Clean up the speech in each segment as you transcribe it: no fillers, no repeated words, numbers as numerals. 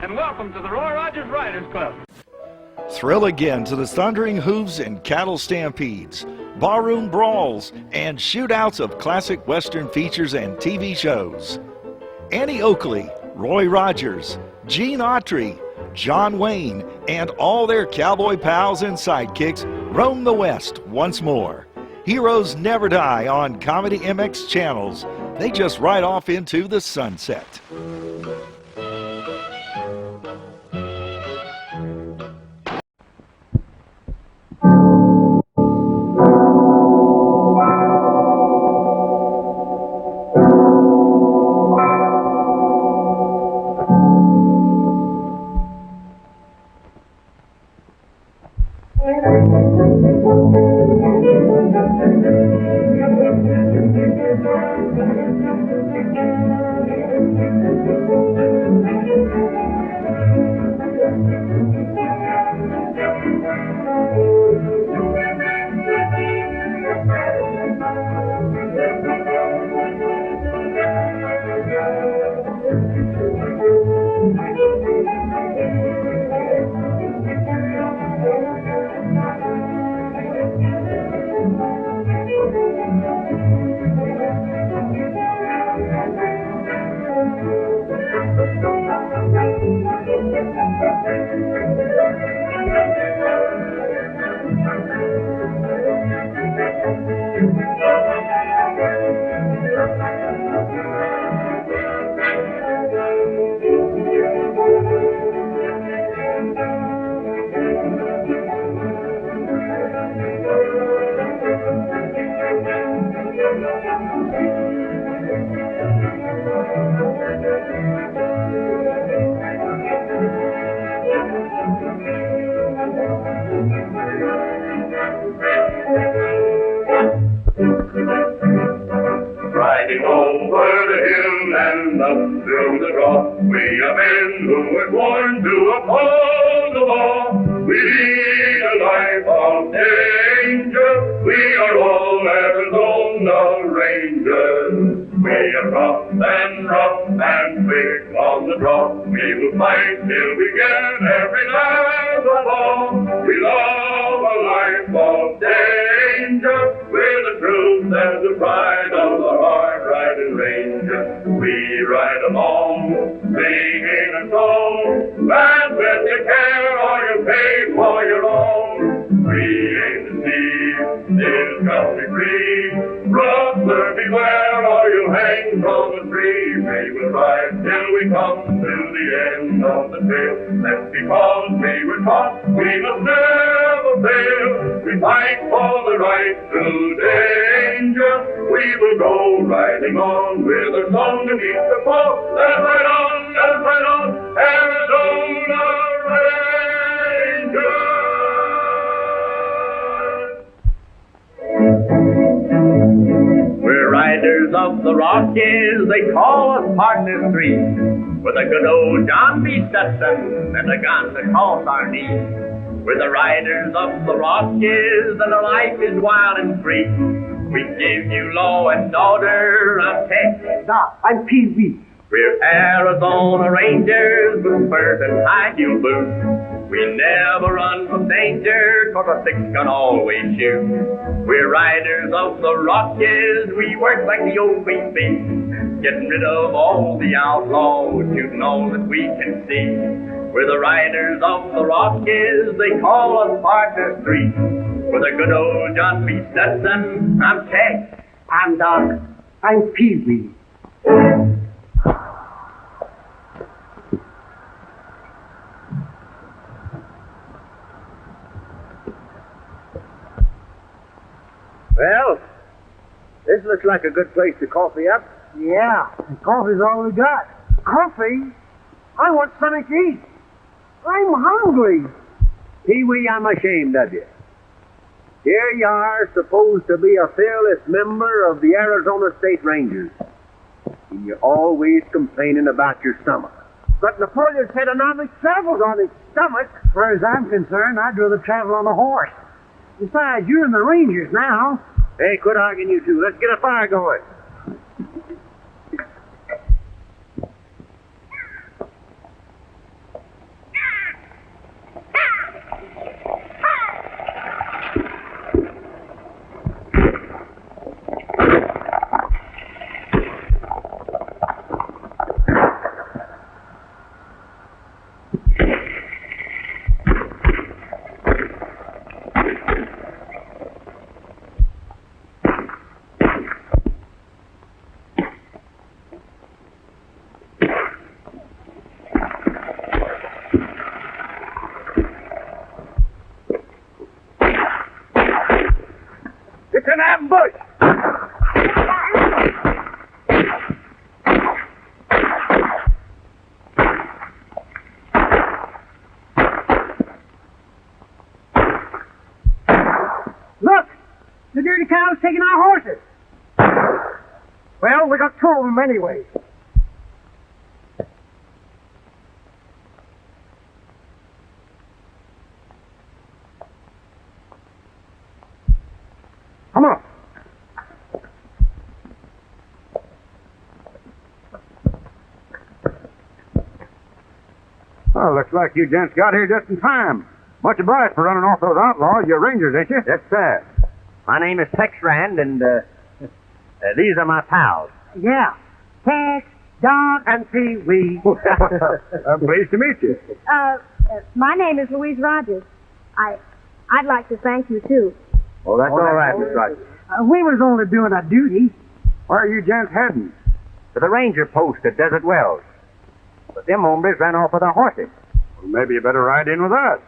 and welcome to the Roy Rogers Riders Club. Thrill again to the thundering hooves and cattle stampedes, barroom brawls, and shootouts of classic Western features and TV shows. Annie Oakley, Roy Rogers, Gene Autry, John Wayne, and all their cowboy pals and sidekicks roam the West once more. Heroes never die on ComedyMX Channels. They just ride off into the sunset. Riding over the hill and up through the draw, we are men who were born to uphold the law. We lead a life of danger. We are all Arizona Rangers. We are rough and quick on the draw. We will fight till we get every last of all. We love a life of danger. We're the truth and the pride of the hard-riding Ranger. We ride along, singing a song, and with your care or your pay for your own. Free ain't the sea, this country free. Rustler, beware, or you'll hang from a tree. We will ride till we come to the end of the trail. That's because we were taught we must never fail. We fight for the right through danger. We will go riding on with our song to meet the foe. Let's ride on, Arizona Rangers. We're riders of the Rockies, they call us partners three, with a good old John B. Stetson and a gun to cross our knees. We're the riders of the Rockies, and our life is wild and free. We give you law and order. I'm Tex. Doc, I'm Pee Wee. We're Arizona Rangers with spurs and high heel boots. We never run from danger, 'cause a six-gun always shoots. We're riders of the Rockies, we work like the old Queen Bee, getting rid of all the outlaws, shooting all that we can see. We're the riders of the Rockies, they call us partners three. With a good old John B. Stetson, I'm Tex. I'm Doc. I'm Pee Wee. Well, this looks like a good place to coffee up. Yeah, and coffee's all we got. Coffee? I want something to eat. I'm hungry. Pee Wee, I'm ashamed of you. Here you are, supposed to be a fearless member of the Arizona State Rangers, and you're always complaining about your stomach. But Napoleon said an army travels on its stomach. As far as I'm concerned, I'd rather travel on a horse. Besides, you're in the Rangers now. Hey, quit arguing, you two. Let's get a fire going. in that bush. Look! The dirty cow's taking our horses. Well, we got two of them anyway. Come on. Well, looks like you gents got here just in time. Much obliged for running off those outlaws. You're rangers, ain't you? Yes, sir. My name is Tex Rand, and these are my pals. Yeah. Tex, Doc, and Pee Wee. I'm pleased to meet you. My name is Louise Rogers. I'd like to thank you, too. Well, that's all right, Miss Rogers. We was only doing a duty. Where are you gents heading? To the ranger post at Desert Wells. But them hombres ran off with our horses. Well, maybe you better ride in with us.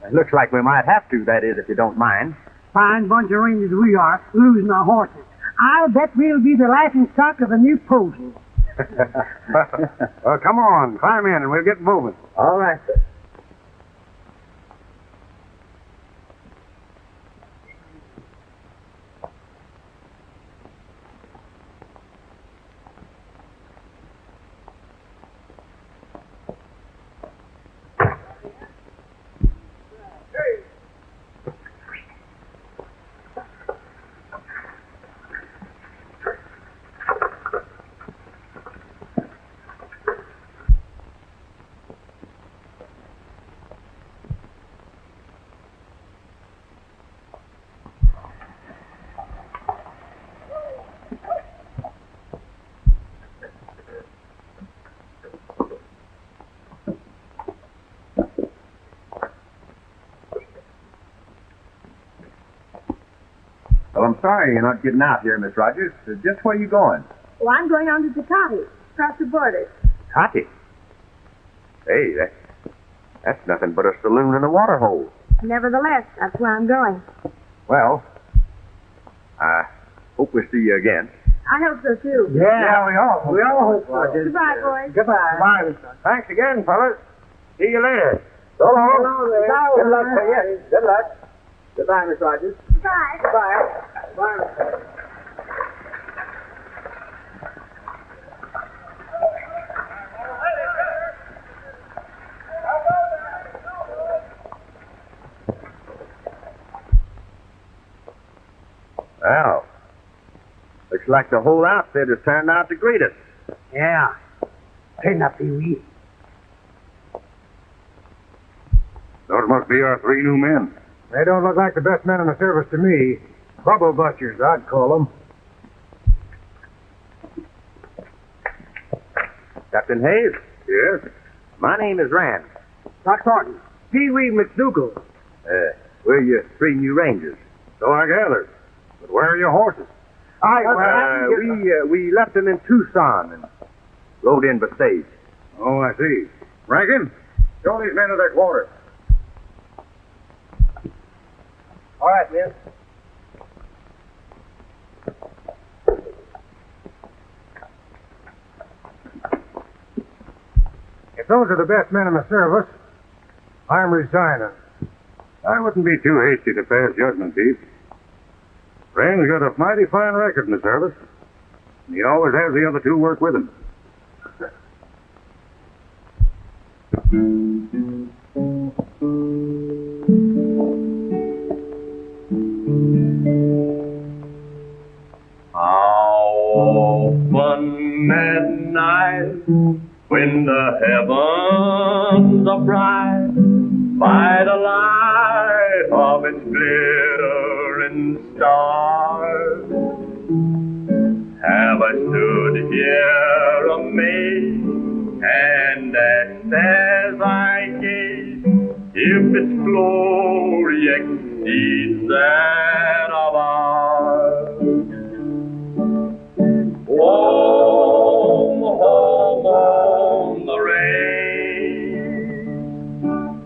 It looks like we might have to, that is, if you don't mind. Fine bunch of rangers we are, losing our horses. I'll bet we'll be the laughing stock of the new post. Well, come on, climb in and we'll get moving. All right, sir. Well, I'm sorry you're not getting out here, Miss Rogers. Just where you going? Oh, I'm going on to Deceptive, across the border. Cottage. Hey, that's nothing but a saloon and a water hole. Nevertheless, that's where I'm going. Well, I hope we see you again. I hope so, too. Yeah, we all hope so. Goodbye, boys. Goodbye. Goodbye, Miss Rogers. Thanks again, fellas. See you later. So long. Good luck to you. Good luck. Goodbye, Miss Rogers. Goodbye. Goodbye. Goodbye, Miss Rogers. Well, looks like the whole outfit has turned out to greet us. Yeah. Turn up, Pee Wee. Those must be our three new men. They don't look like the best men in the service to me. Bubble busters, I'd call them. Captain Hayes, Yes? my name is Rand. Doc Thornton. Pee Wee McDougal. We're your three new rangers. So I gathered. But where are your horses? We left them in Tucson and rode in by stage. Oh, I see. Rankin, show these men to their quarters. All right, men. If those are the best men in the service, I'm resigning. I wouldn't be too hasty to pass judgment, Chief. Rand's got a mighty fine record in the service. And he always has the other two work with him. How often at night, when the heavens are bright, by the light of its glittering stars, have I stood here amazed and asked as I gaze if its glory exceeds that of ours. Home, home on the range,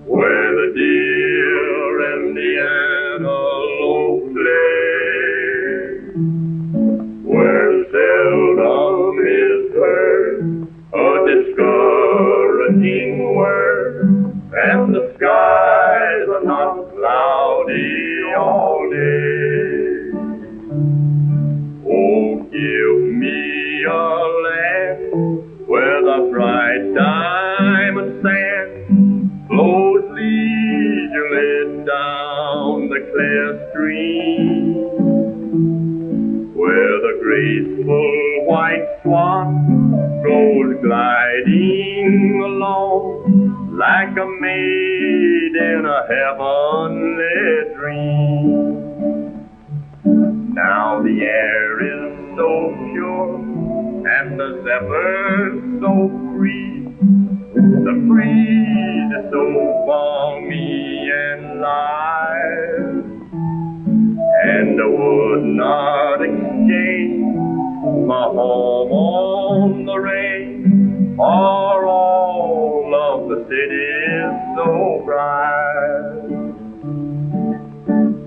where the deer and the antelope play, day. Oh, give me a land where the bright diamond sand flows leisurely down the clear stream, where the graceful white swan goes gliding along like a maid in a heavenly dream. Now the air is so pure and the zephyr so free, the breeze is so balmy and light, and I would not exchange my home on the range for all of the cities so bright.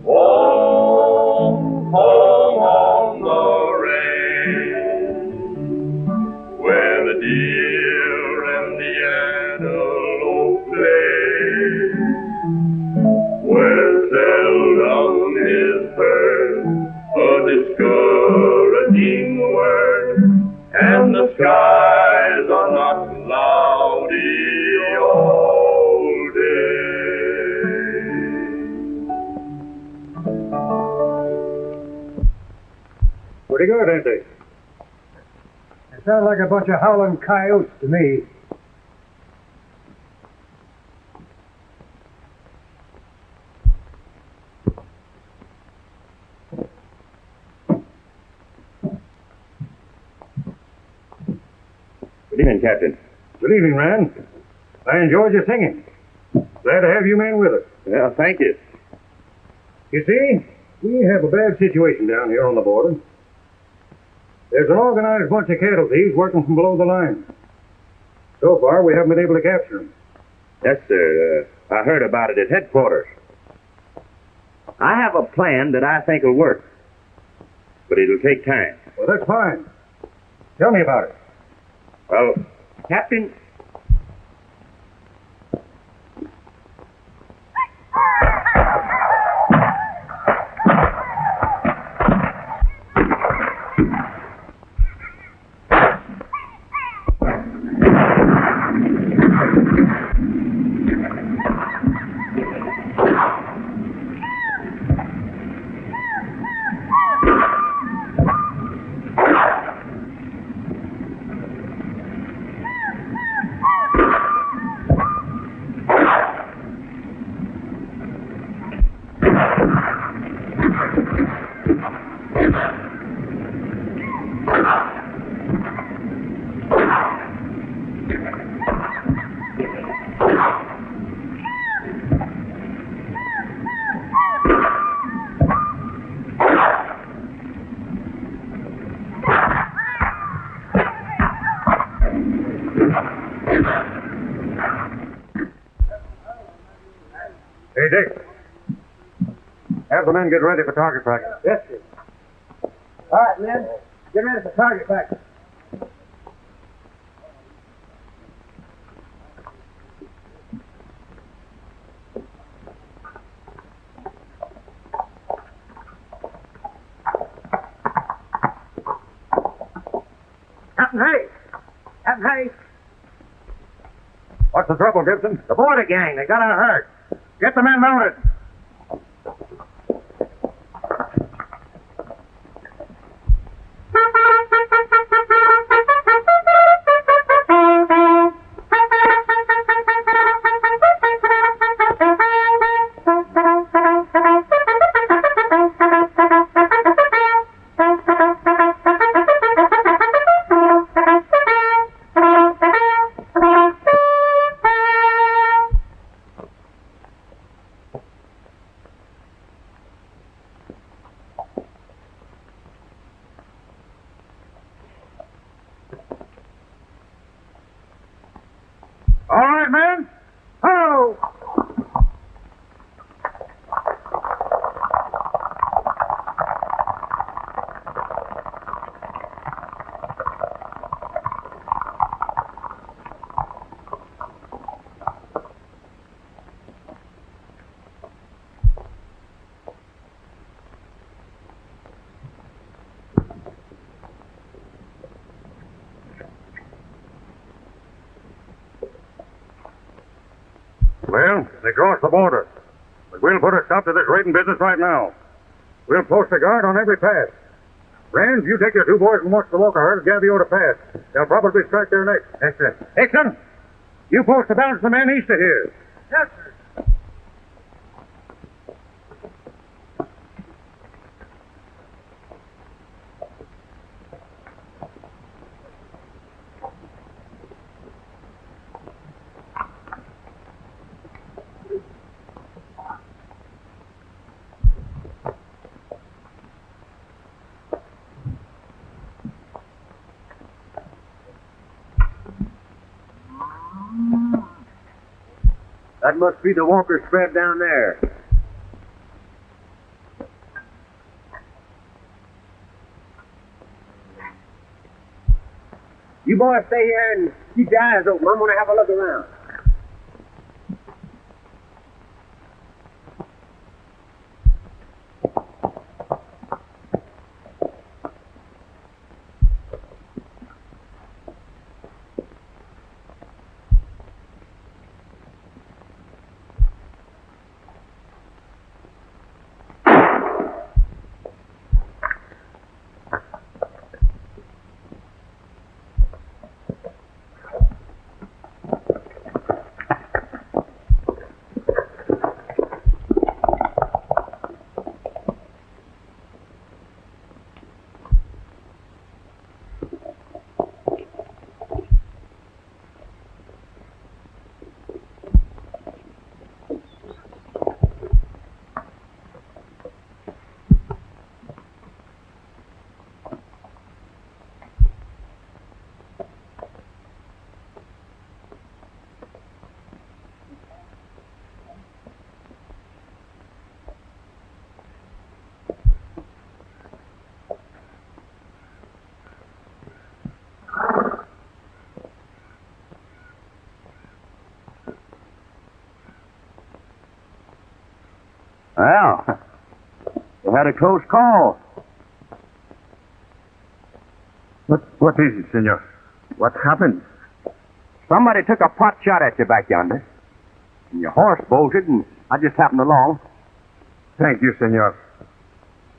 Home, home on the range, where the deer and the antelope play, where seldom is heard a discouraging word, and the skies are not cloudy all day. Pretty good, ain't they? It sounds like a bunch of howling coyotes to me. Good evening, Captain. Good evening, Rand. I enjoyed your singing. Glad to have you men with us. Well, thank you. You see, we have a bad situation down here on the border. There's an organized bunch of cattle thieves working from below the line. So far, we haven't been able to capture them. Yes, sir. I heard about it at headquarters. I have a plan that I think will work, but it'll take time. Well, that's fine. Tell me about it. Well, Captain... Hey, Dick. Have the men get ready for target practice. Yes, sir. All right, men. Get ready for target practice. Captain Hayes! Captain Hayes! What's the trouble, Gibson? The border gang, they got our herd. Get the men mounted. Well, they crossed the border. But we'll put a stop to this raiding business right now. We'll post a guard on every pass. Rand, you take your two boys and watch the Walker herd gather you to pass. They'll probably strike there next. Yes, sir. Hickson, you post to balance the man east of here. Yes, sir. That must be the Walker spread down there. You boys stay here and keep your eyes open. I'm going to have a look around. Well, you had a close call. What is it, senor? What happened? Somebody took a pot shot at you back yonder. And your horse bolted, and I just happened along. Thank you, senor.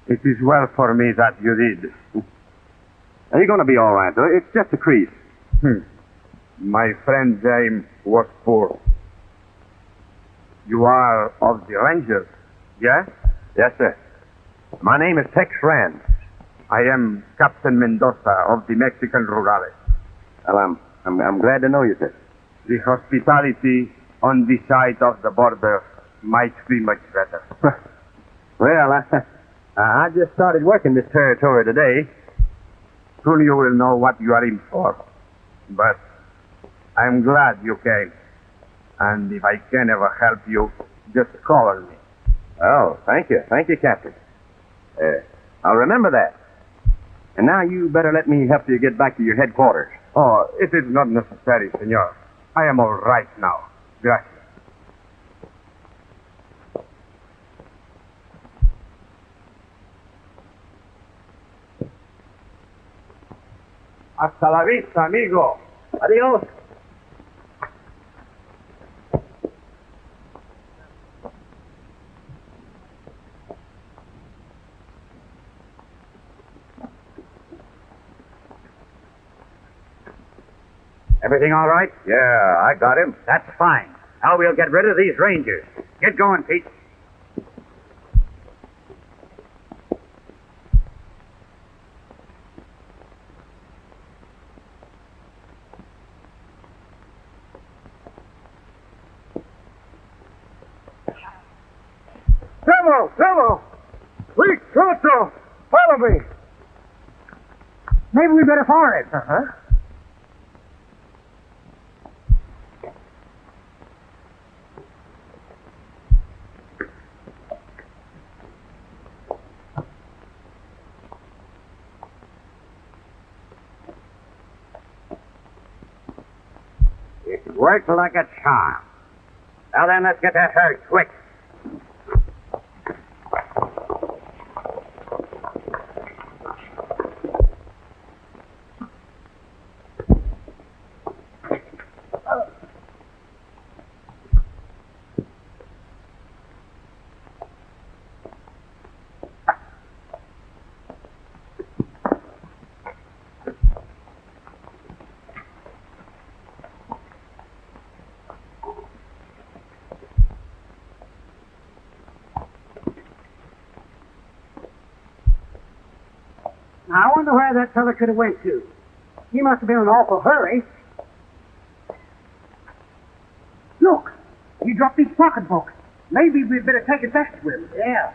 It is well for me that you did. Now, you're going to be all right, though. It's just a crease. My friend James was poor. You are of the Rangers, yes? Yes, sir. My name is Tex Ritter. I am Captain Mendoza of the Mexican Rurales. Well, I'm glad to know you, sir. The hospitality on the side of the border might be much better. Well, I just started working this territory today. Soon you will know what you are in for. But I'm glad you came. And if I can ever help you, just call me. Oh, thank you. Thank you, Captain. I'll remember that. And now you better let me help you get back to your headquarters. Oh, it is not necessary, senor. I am all right now. Gracias. Hasta la vista, amigo. Adios. Everything all right? Yeah, I got him. That's fine. Now we'll get rid of these rangers. Get going, Pete. Bravo! Quick, Trotto! Follow me! Maybe we better follow it. Uh-huh. It worked like a charm. Now then, let's get that herd quick. I wonder where that fella could have went to. He must have been in an awful hurry. Look, he dropped his pocketbook. Maybe we'd better take it back to him. Yeah.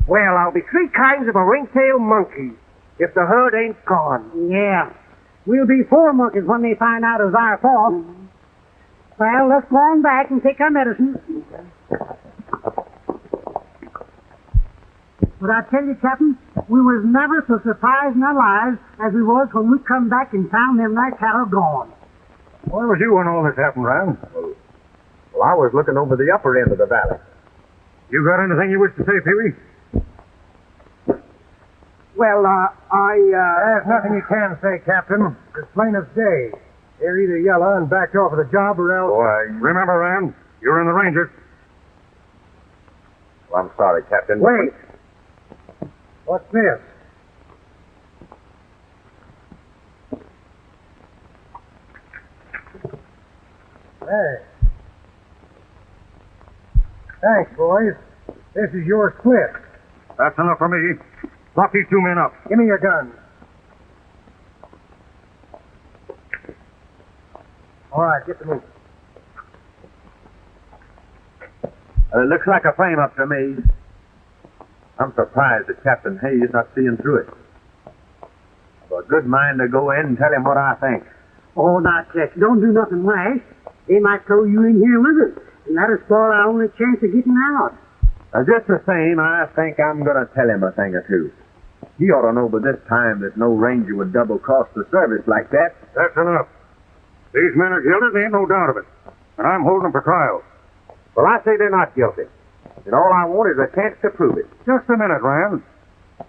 Well, I'll be three kinds of a ring-tailed monkey if the herd ain't gone. Yeah. We'll be four monkeys when they find out it's our fault. Well, let's go on back and take our medicine. But I tell you, Captain, we was never so surprised in our lives as we was when we come back and found them night cattle gone. Where was you when all this happened, Rand? Well, I was looking over the upper end of the valley. You got anything you wish to say, Pee-wee? Well, There's nothing you can say, Captain. It's plain as day. They're either yellow and backed off of the job or else... Why, Remember, Rand, you're in the Rangers. well, I'm sorry, Captain. Wait. What's this? Hey. Thanks, boys. This is your split. That's enough for me. Lock these two men up. Give me your guns. All right, get to moving. It looks like a frame-up to me. I'm surprised that Captain Hayes not seeing through it. I've a good mind to go in and tell him what I think. oh, now, Tex, don't do nothing rash. They might throw you in here with us, and that'll spoil our only chance of getting out. Just the same, I think I'm going to tell him a thing or two. He ought to know by this time that no ranger would double-cross the service like that. That's enough. These men are guilty, there ain't no doubt of it. And I'm holding them for trial. Well, I say they're not guilty. And all I want is a chance to prove it. Just a minute, Rand.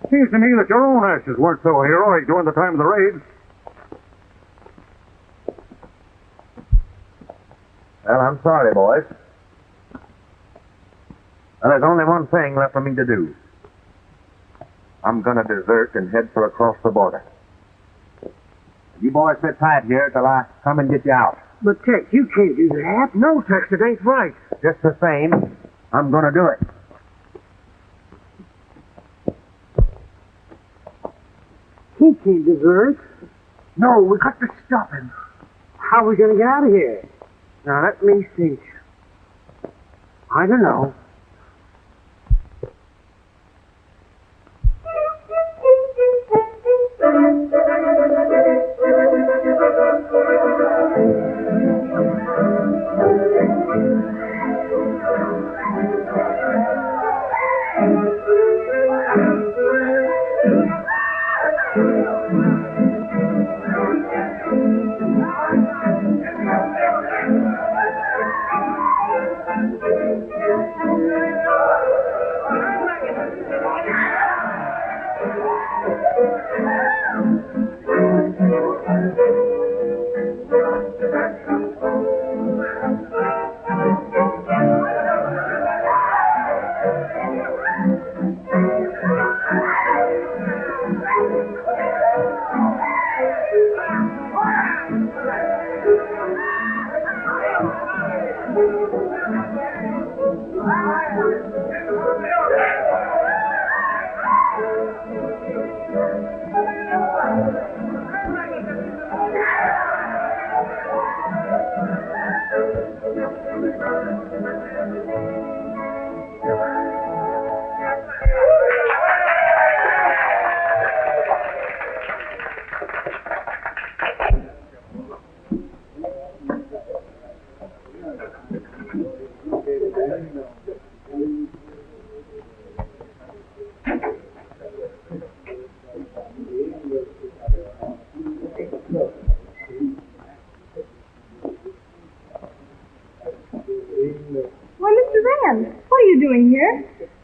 Seems to me that your own actions weren't so heroic during the time of the raid. Well, I'm sorry, boys. Well, there's only one thing left for me to do. I'm going to desert and head for across the border. You boys sit tight here till I come and get you out. But, Tex, you can't do that. No, Tex, it ain't right. Just the same, I'm going to do it. He can't desert. No, we got to stop him. How are we going to get out of here? Now, let me think. I don't know.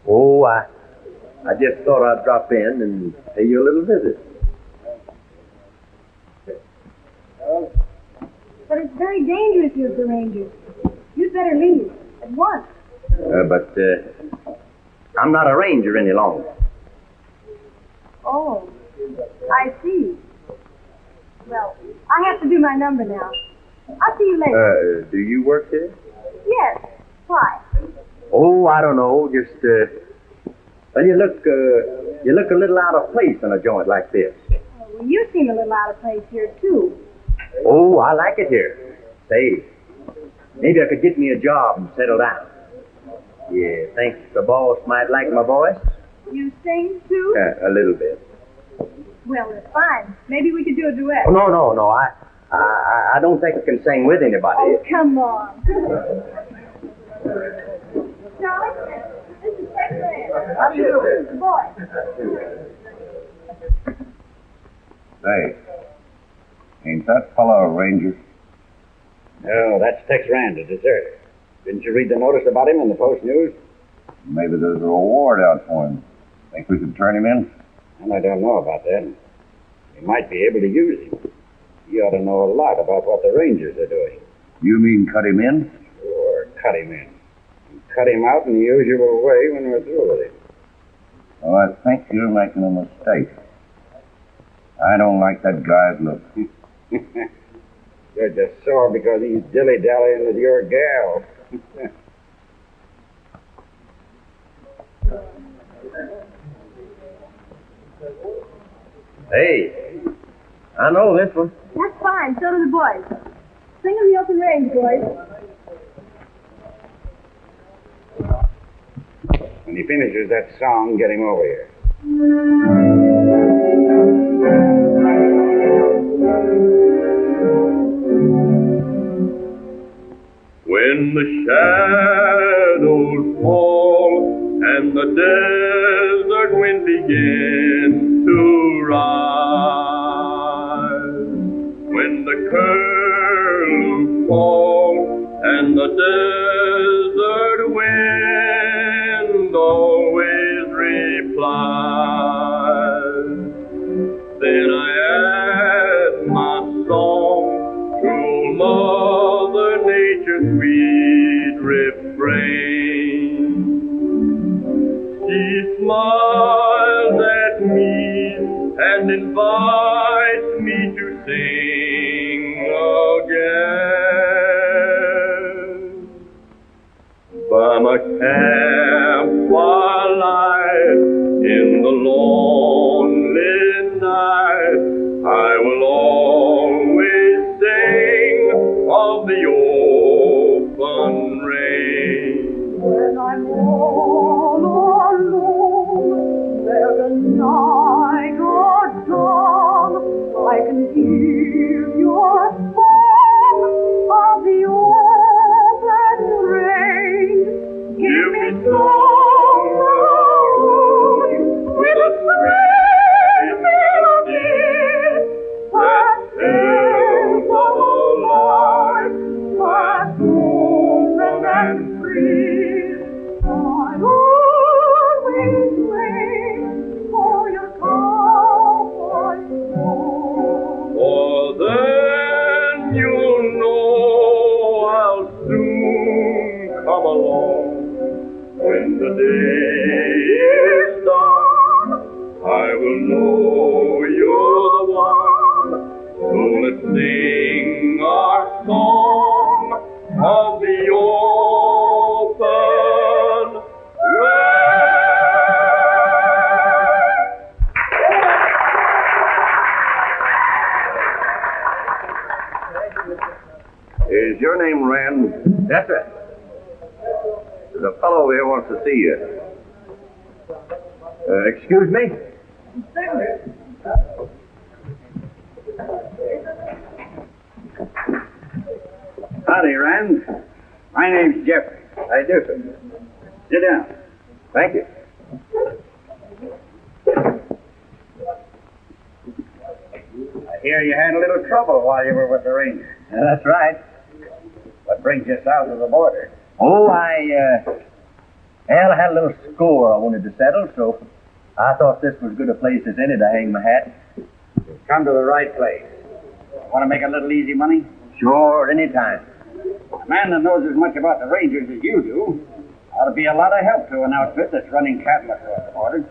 Oh, I just thought I'd drop in and pay you a little visit. But it's very dangerous here at the Rangers. You'd better leave at once. But I'm not a ranger any longer. Oh, I see. Well, I have to do my number now. I'll see you later. Do you work here? Yes. Why? Oh, I don't know. Just, well, you look a little out of place in a joint like this. Well, you seem a little out of place here, too. Oh, I like it here. Say, maybe I could get me a job and settle down. Yeah, think the boss might like my voice? You sing, too? A little bit. Well, that's fine. Maybe we could do a duet. Oh, no. I don't think I can sing with anybody. Oh, come on. Charlie, this is Tex Ritter. How do you do? The boy. Say, ain't that fellow a ranger? No, that's Tex Ritter, deserter. Didn't you read the notice about him in the Post News? Maybe there's a reward out for him. Think we could turn him in? And I don't know about that. We might be able to use him. He ought to know a lot about what the Rangers are doing. You mean cut him in? Sure, cut him in. And cut him out in the usual way when we're through with him. Well, I think you're making a mistake. I don't like that guy's look. You're just sore because he's dilly-dallying with your gal. Hey, I know this one. That's fine. So do the boys. Sing in the open range, boys. When he finishes that song, get him over here. When the shadows fall and the desert wind begins to rise, when the curlew fall and the desert wind always replies, then I add my song to Mother Nature's sweet refrain. She smiles at me and invites me to sing again. By my campfire light in the lonely night, I will always sing of the open range. When I'm all alone, whether night or dawn, I can hear your song of the open range. Give me songs with a sweet melody that tells of a life that's open and free. I always wait for your cowboy song. For then you'll know I'll soon come along. When the day is done, I will know you're the one. So let's sing our song of the open range. Is your name Rand? That's it. The fellow over here wants to see you. Excuse me? Howdy, Rand. My name's Jeffrey. I do, sir. Sit down. Thank you. I hear you had a little trouble while you were with the Rangers. That's right. What brings you south of the border? Oh, I Well, I had a little score I wanted to settle, so I thought this was as good a place as any to hang my hat. Come to the right place. Want to make a little easy money? Sure, any time. A man that knows as much about the Rangers as you do ought to be a lot of help to an outfit that's running cattle across the border.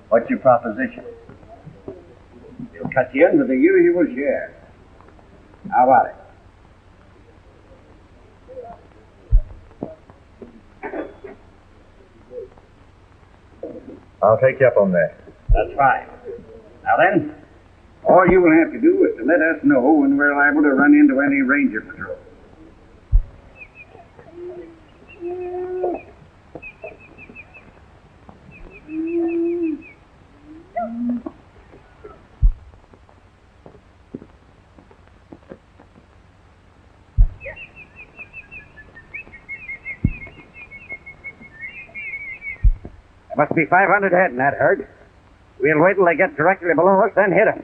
What's your proposition? He'll cut you in with the usual share. How about it? I'll take you up on that. That's fine. Now then, all you will have to do is to let us know when we're liable to run into any ranger patrol. There must be 500 head in that herd. We'll wait till they get directly below us, then hit them.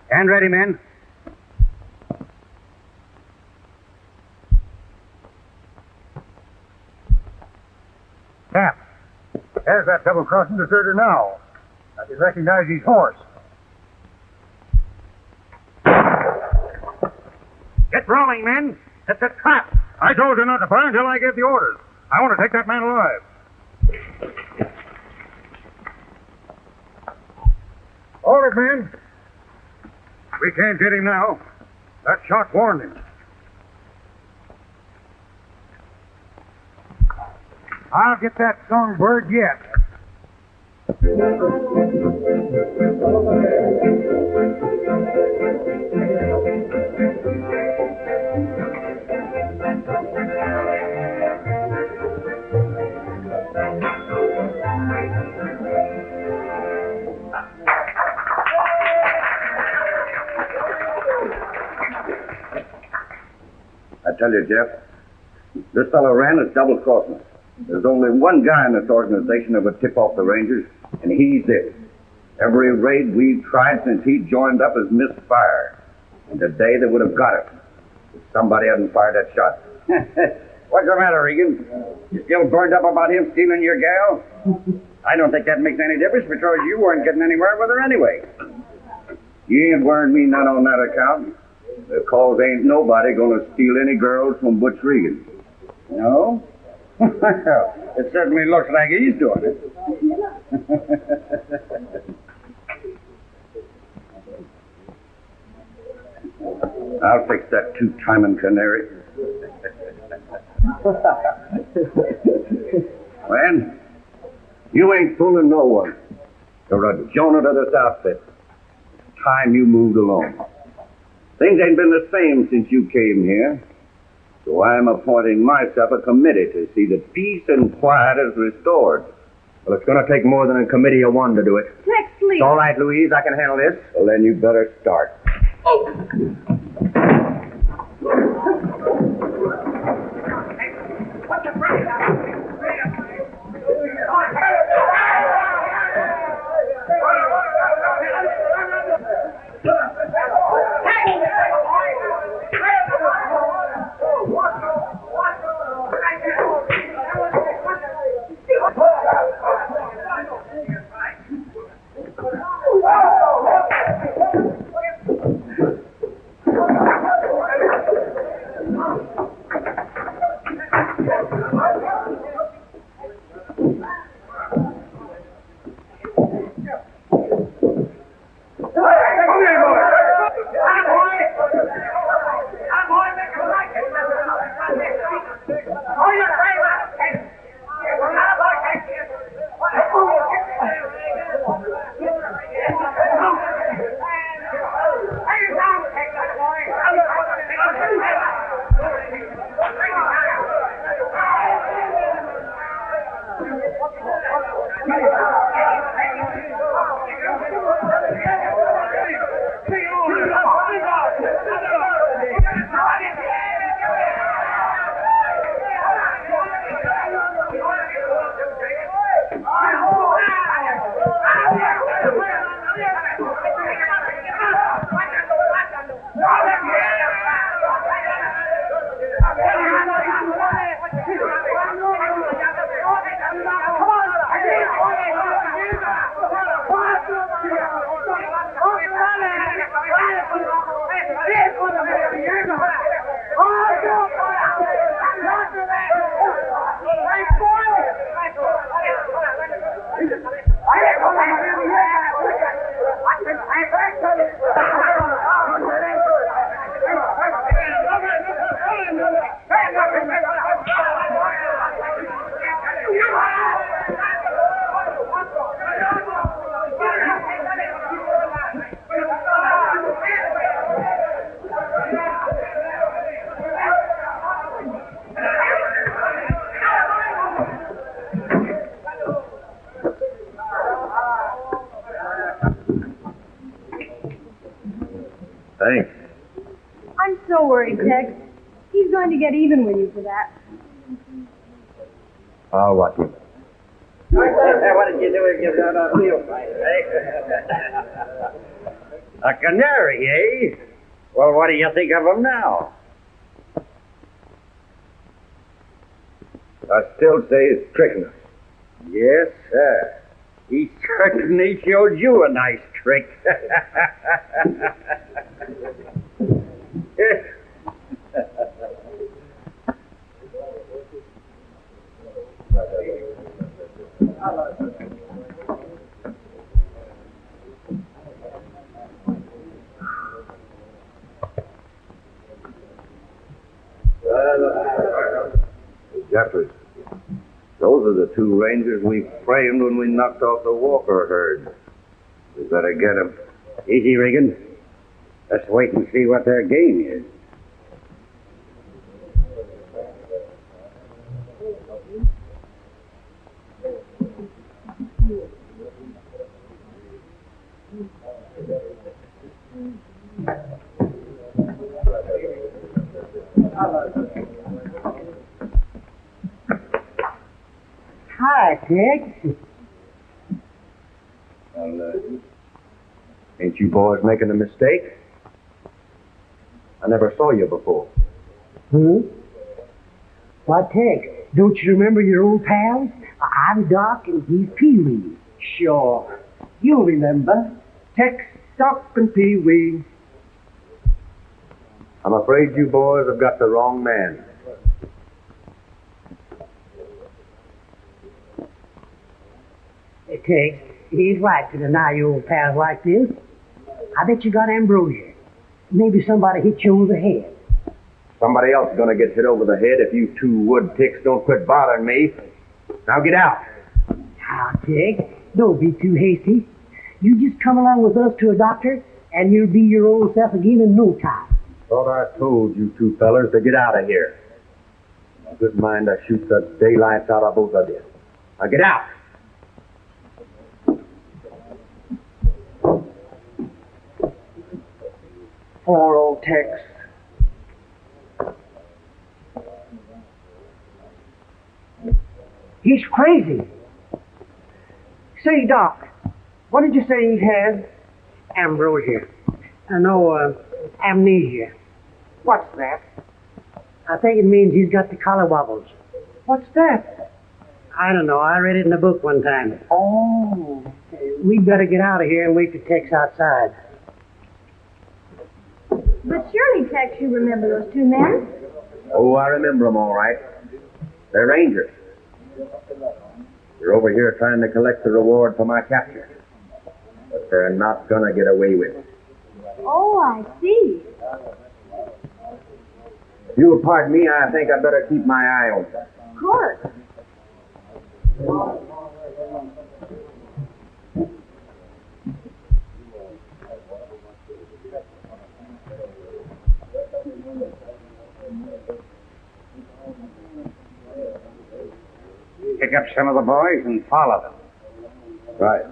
Stand ready, men. Cap, there's that double-crossing deserter now. I can recognize his horse. Get rolling, men. It's a trap. I told you not to fire until I gave the orders. I want to take that man alive. Hold it, men. We can't get him now. That shot warned him. I'll get that songbird yet. I tell you, Jeff, this fellow ran is double-crossing us. There's only one guy in this organization that would tip off the Rangers, and he's it. Every raid we've tried since he joined up has missed fire. And today they would have got it if somebody hadn't fired that shot. What's the matter, Regan? You still burned up about him stealing your gal? I don't think that makes any difference because you weren't getting anywhere with her anyway. You ain't worrying me none on that account. Because ain't nobody gonna steal any girls from Butch Regan. No? It certainly looks like he's doing it. I'll fix that two-timing canary. Well, you ain't fooling no one. You're a Jonah to this outfit. It's time you moved along. Things ain't been the same since you came here. So I'm appointing myself a committee to see that peace and quiet is restored. Well, it's going to take more than a committee of one to do it. Tex, please. It's all right, Louise. I can handle this. Well, then you better start. Thanks. I'm so worried, Tex. He's going to get even with you for that. I'll watch him. What did you do with your A canary, eh? Well, what do you think of him now? I still say he's tricking us. Yes, sir. He certainly showed you a nice trick. Jeffers, those are the two rangers we framed when we knocked off the Walker herd. We better get them. Easy, Regan. Let's wait and see what their game is. Hi, Tex. Well, ain't you boys making a mistake? I never saw you before. Why, Tex, don't you remember your old pals? I'm Doc and he's Pee-wee. Sure. You'll remember. Tex, Doc, and Pee-wee. I'm afraid you boys have got the wrong man. Tex, he's right to deny your old pals like this. I bet you got ambrosia. Maybe somebody hit you over the head. Somebody else is going to get hit over the head if you two wood ticks don't quit bothering me. Now get out. Now, Tex, don't be too hasty. You just come along with us to a doctor, and you'll be your old self again in no time. Thought I told you two fellers to get out of here. I couldn't mind I shoot the daylights out of both of you. Now get out. Poor old Tex. He's crazy. Say, Doc, what did you say he had? Ambrosia. No, amnesia. What's that? I think it means he's got the collar wobbles. What's that? I don't know. I read it in a book one time. Oh. We'd better get out of here and wait for Tex outside. But surely, Tex, you remember those two men? Oh, I remember them all right. They're rangers. They're over here trying to collect the reward for my capture. But they're not going to get away with it. Oh, I see. If you'll pardon me, I think I'd better keep my eye open. Of course. Pick up some of the boys and follow them. Right.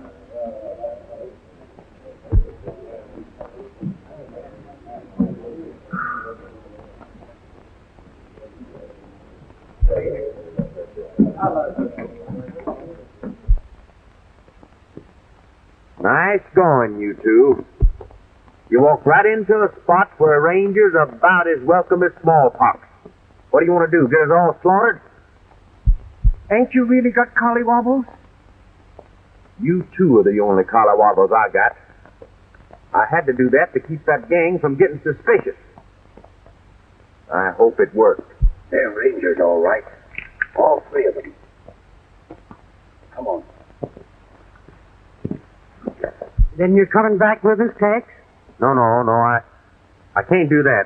Nice going, you two. You walked right into a spot where a ranger's about as welcome as smallpox. What do you want to do, get us all slaughtered? Ain't you really got collywobbles? You two are the only collywobbles I got. I had to do that to keep that gang from getting suspicious. I hope it worked. They're rangers, all right. All three of them. Come on. Then you're coming back with us, Tex? No, I can't do that.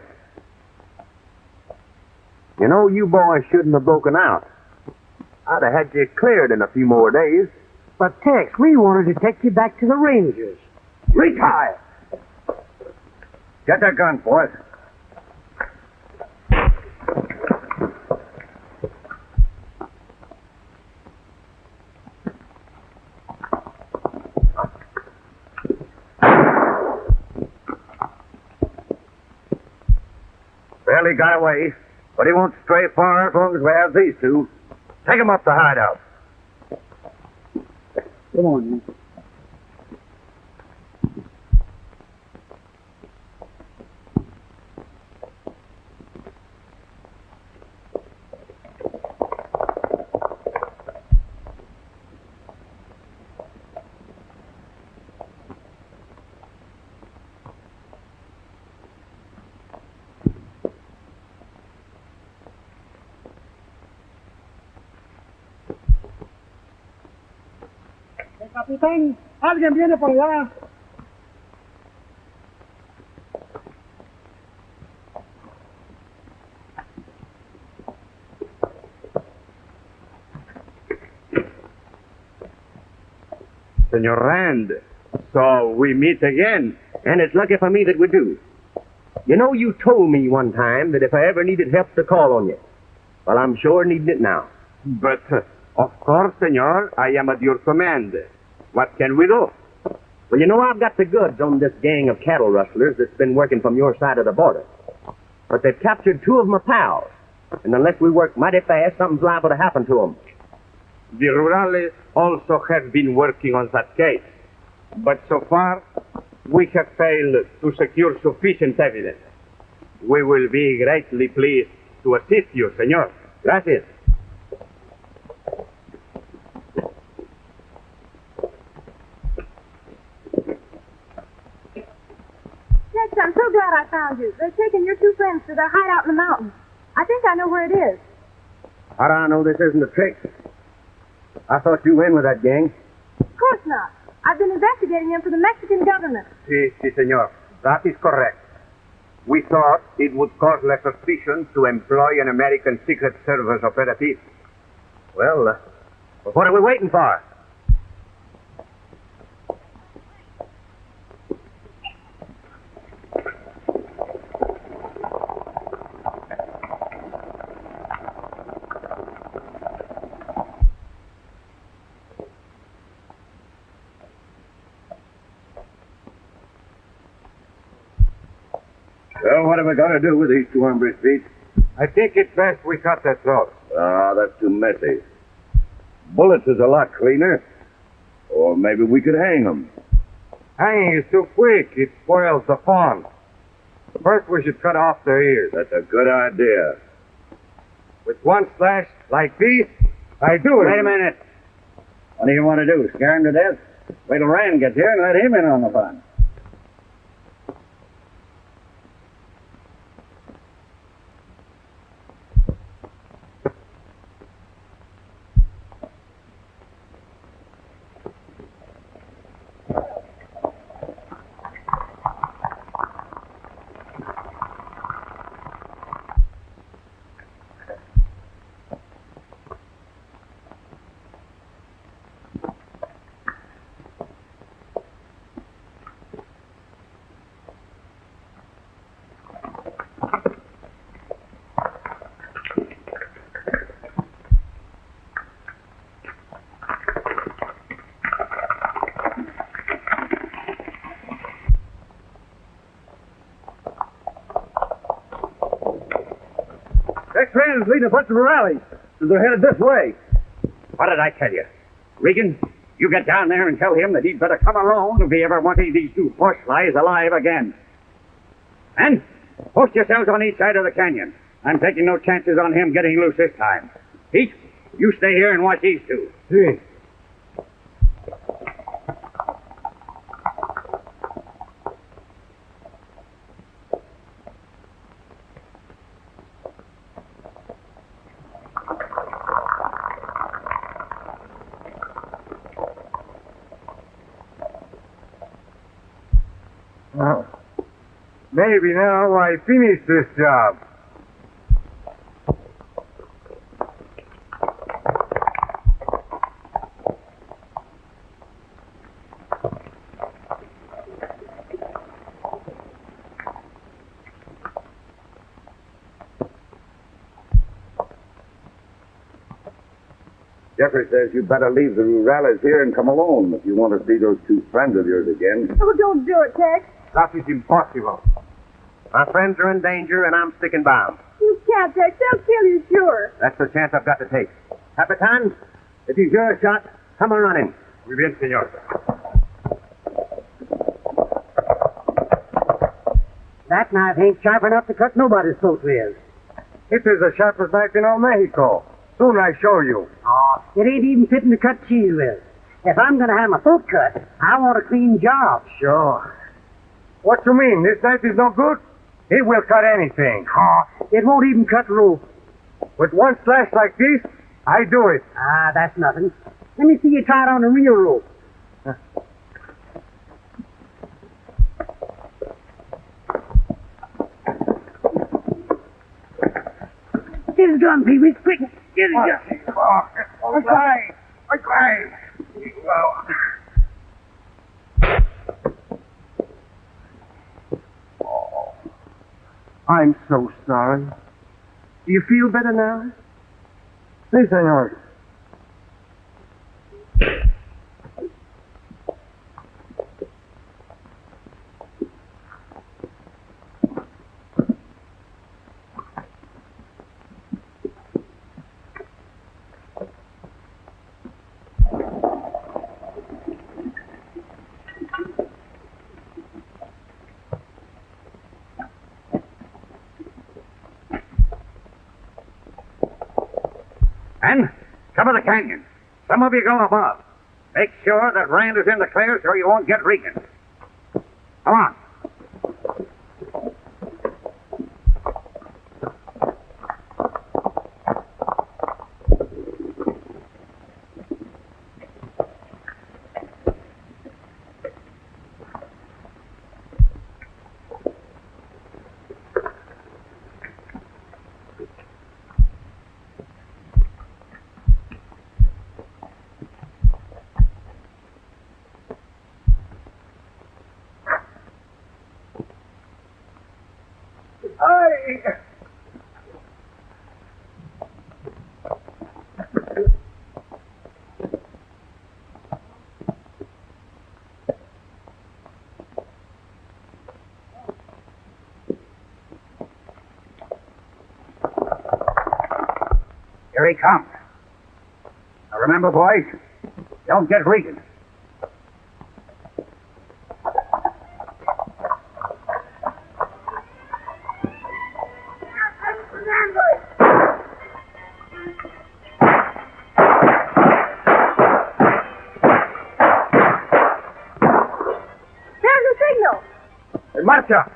You know, you boys shouldn't have broken out. I'd have had you cleared in a few more days. But, Tex, we wanted to take you back to the Rangers. Retire! Get that gun, boys. Well, he got away, but he won't stray far as long as we have these two. Take him up the hideout. Come on, man. Capitán, alguien viene por allá. Senor Rand, so we meet again. And it's lucky for me that we do. You know, you told me one time that if I ever needed help to call on you. Well, I'm sure needing it now. But, of course, senor, I am at your command. What can we do? Well, you know, I've got the goods on this gang of cattle rustlers that's been working from your side of the border. But they've captured two of my pals. And unless we work mighty fast, something's liable to happen to them. The rurales also have been working on that case. But so far, we have failed to secure sufficient evidence. We will be greatly pleased to assist you, senor. Gracias. Tex, I'm so glad I found you. They're taking your two friends to their hideout in the mountains. I think I know where it is. How do I know this isn't a trick? I thought you were in with that gang. Of course not. I've been investigating them for the Mexican government. Si, senor. That is correct. We thought it would cause less suspicion to employ an American Secret Service operative. Well, what are we waiting for? Well, what have we got to do with these two hombres, Pete? I think it's best we cut their throats. Ah, that's too messy. Bullets is a lot cleaner. Or maybe we could hang them. Hanging is too quick. It spoils the fun. First, we should cut off their ears. That's a good idea. With one slash like this, I do it. Wait a minute. What do you want to do? Scare him to death? Wait till Rand gets here and let him in on the fun. Rand's leading a bunch of rallies. They're headed this way. What did I tell you? Regan, you get down there and tell him that he'd better come alone if he ever wanted these two horseflies alive again. And post yourselves on each side of the canyon. I'm taking no chances on him getting loose this time. Pete, you stay here and watch these two. See. Well, maybe now I finish this job. Jeffrey says you better leave the rurales here and come alone if you want to see those two friends of yours again. Oh, don't do it, Tex. That is impossible. My friends are in danger, and I'm sticking by 'em. You can't, Tex. They'll kill you, sure. That's the chance I've got to take. Capitan, if he's your shot, come a running. Muy bien, señor. That knife ain't sharp enough to cut nobody's throat with. It is the sharpest knife in all Mexico. Soon I show you. Oh, it ain't even fitting to cut cheese with. If I'm going to have my throat cut, I want a clean job. Sure. What you mean? This knife is no good? It will cut anything. Oh, it won't even cut rope. With one slash like this, I do it. Ah, that's nothing. Let me see you try it on a real rope. Get his gun, Pee-wee, quick. Get his gun. I'm so sorry. Do you feel better now? Si, señor. And cover the canyon. Some of you go above. Make sure that Rand is in the clear so you won't get Regan. Come on. Here he comes. Now remember, boys, don't get Regan. There's a signal. En marcha.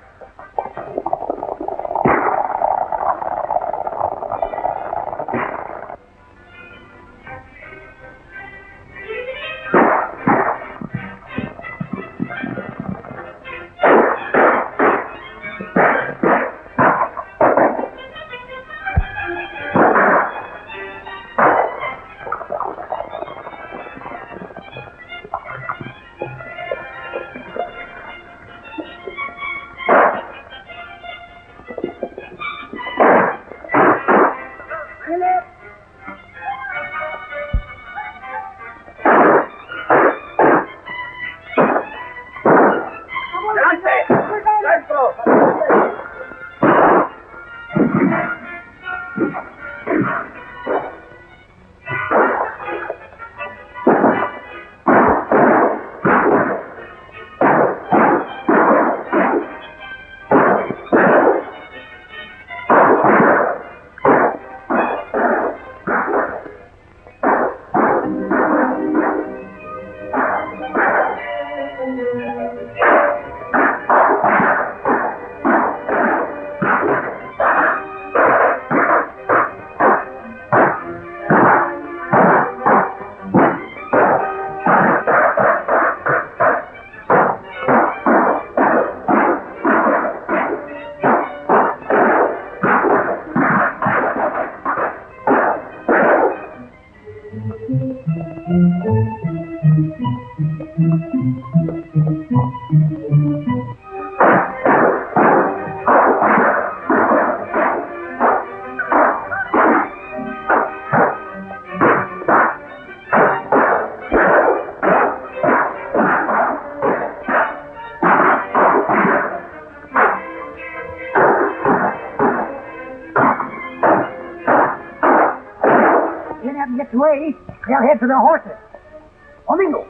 Gets away, they'll head for their horses. Domingo.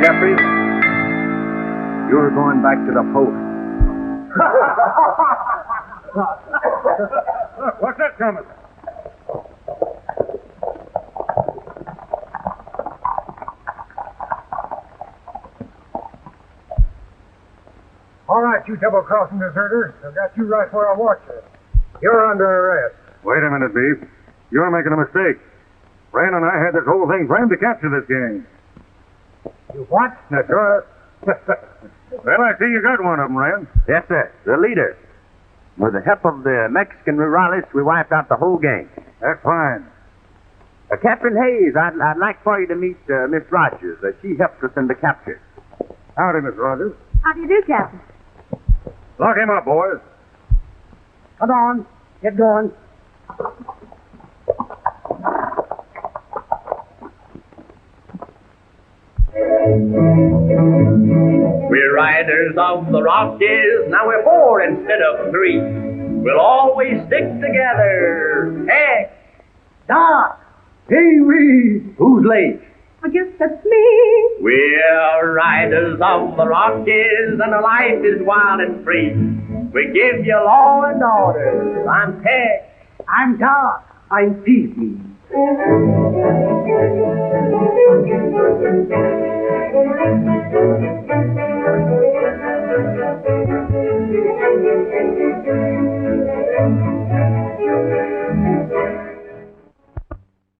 Jeffrey, you're going back to the post. Look, what's that coming? All right, you double-crossing deserter. I've got you right where I want you. You're under arrest. Wait a minute, Beef. You're making a mistake. Ran and I had this whole thing planned to capture this gang. You what? That's right. Well, I see you got one of them, Ran. Yes, sir. The leader. With the help of the Mexican rurales, we wiped out the whole gang. That's fine. Captain Hayes, I'd like for you to meet Miss Rogers. She helped us in the capture. Howdy, Miss Rogers. How do you do, Captain? Lock him up, boys. Come on, get going. We're riders of the Rockies, now we're 4 instead of 3. We'll always stick together. Tex, Doc, Pee-wee, who's late? I guess that's me. we're riders of the Rockies, and our life is wild and free. We give you law and order. I'm Tex. I'm Doc. I'm Pee-wee.